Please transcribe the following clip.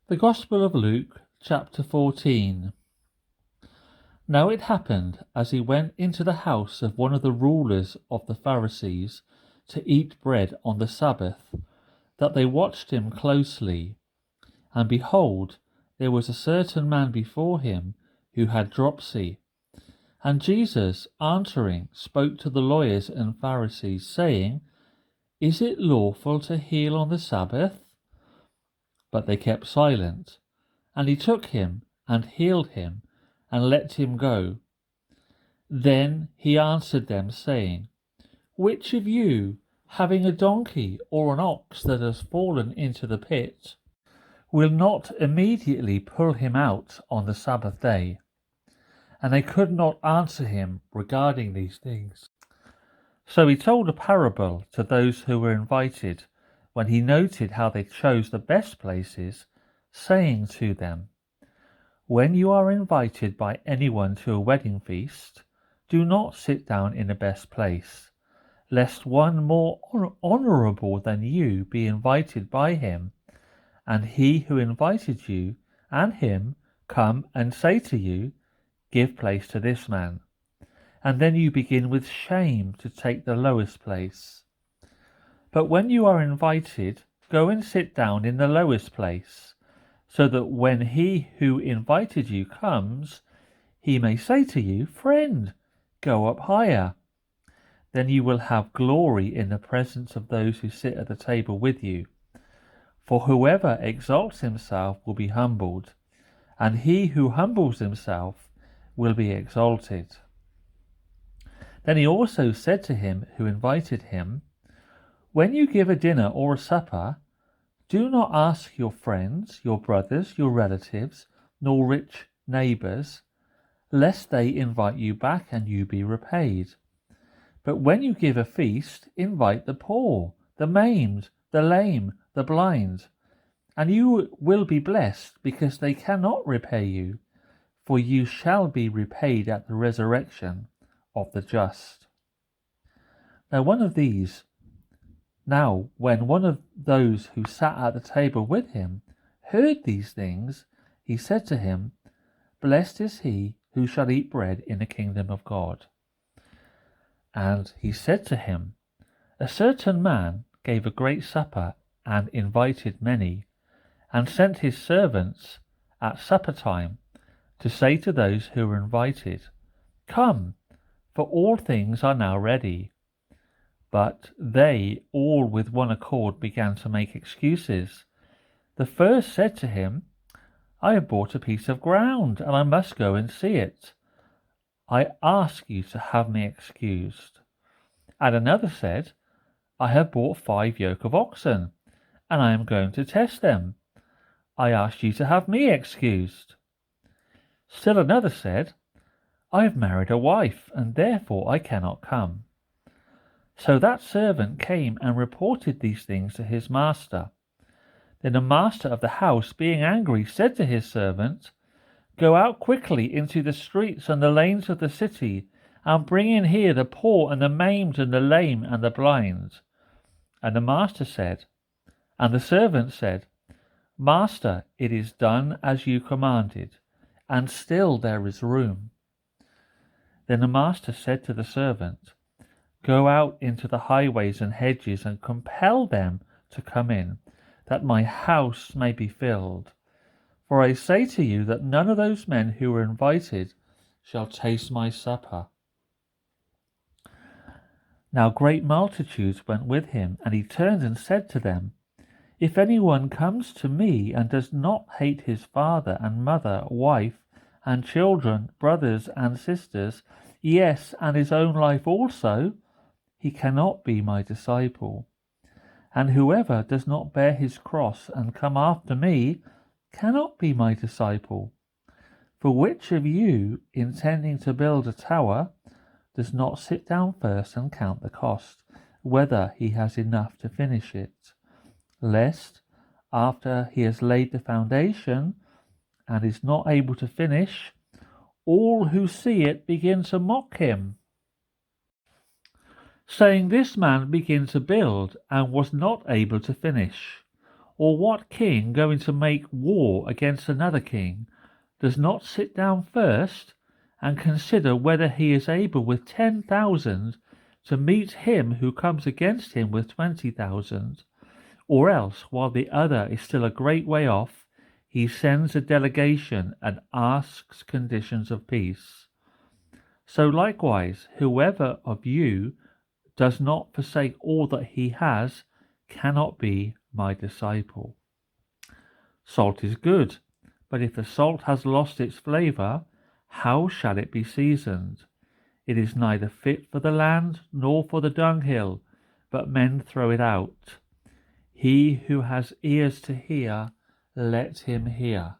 The Gospel of Luke, chapter 14. Now it happened, as he went into the house of one of the rulers of the Pharisees to eat bread on the Sabbath, that they watched him closely. And behold, there was a certain man before him who had dropsy. And Jesus, answering, spoke to the lawyers and Pharisees, saying, Is it lawful to heal on the Sabbath? But they kept silent. And he took him and healed him and let him go. Then he answered them, saying, Which of you, having a donkey or an ox that has fallen into the pit, will not immediately pull him out on the Sabbath day? And they could not answer him regarding these things. So he told a parable to those who were invited, when he noted how they chose the best places, saying to them, When you are invited by anyone to a wedding feast, do not sit down in the best place, lest one more honourable than you be invited by him, and he who invited you and him come and say to you, Give place to this man. And then you begin with shame to take the lowest place. But when you are invited, go and sit down in the lowest place, so that when he who invited you comes, he may say to you, Friend, go up higher. Then you will have glory in the presence of those who sit at the table with you. For whoever exalts himself will be humbled, and he who humbles himself will be exalted. Then he also said to him who invited him, When you give a dinner or a supper, do not ask your friends, your brothers, your relatives, nor rich neighbours, lest they invite you back and you be repaid. But when you give a feast, invite the poor, the maimed, the lame, the blind, and you will be blessed, because they cannot repay you, for you shall be repaid at the resurrection of the just. Now when one of those who sat at the table with him heard these things, he said to him, Blessed is he who shall eat bread in the kingdom of God. And he said to him, A certain man gave a great supper and invited many, and sent his servants at supper time to say to those who were invited, Come, for all things are now ready. But they all with one accord began to make excuses. The first said to him, I have bought a piece of ground, and I must go and see it. I ask you to have me excused. And another said, I have bought 5 yoke of oxen, and I am going to test them. I ask you to have me excused. Still another said, I have married a wife, and therefore I cannot come. So that servant came and reported these things to his master. Then the master of the house, being angry, said to his servant, Go out quickly into the streets and the lanes of the city, and bring in here the poor and the maimed and the lame and the blind. And the servant said, Master, it is done as you commanded, and still there is room. Then the master said to the servant, Go out into the highways and hedges and compel them to come in, that my house may be filled. For I say to you that none of those men who were invited shall taste my supper. Now great multitudes went with him, and he turned and said to them, If anyone comes to me and does not hate his father and mother, wife and children, brothers and sisters, yes, and his own life also, he cannot be my disciple. And whoever does not bear his cross and come after me cannot be my disciple. For which of you, intending to build a tower, does not sit down first and count the cost, whether he has enough to finish it, lest, after he has laid the foundation and is not able to finish, all who see it begin to mock him, saying, This man began to build and was not able to finish. Or what king going to make war against another king does not sit down first and consider whether he is able with 10,000 to meet him who comes against him with 20,000? Or else, while the other is still a great way off, he sends a delegation and asks conditions of peace. So likewise, whoever of you does not forsake all that he has cannot be my disciple. Salt is good, but if the salt has lost its flavour, how shall it be seasoned? It is neither fit for the land nor for the dunghill, but men throw it out. He who has ears to hear, let him hear.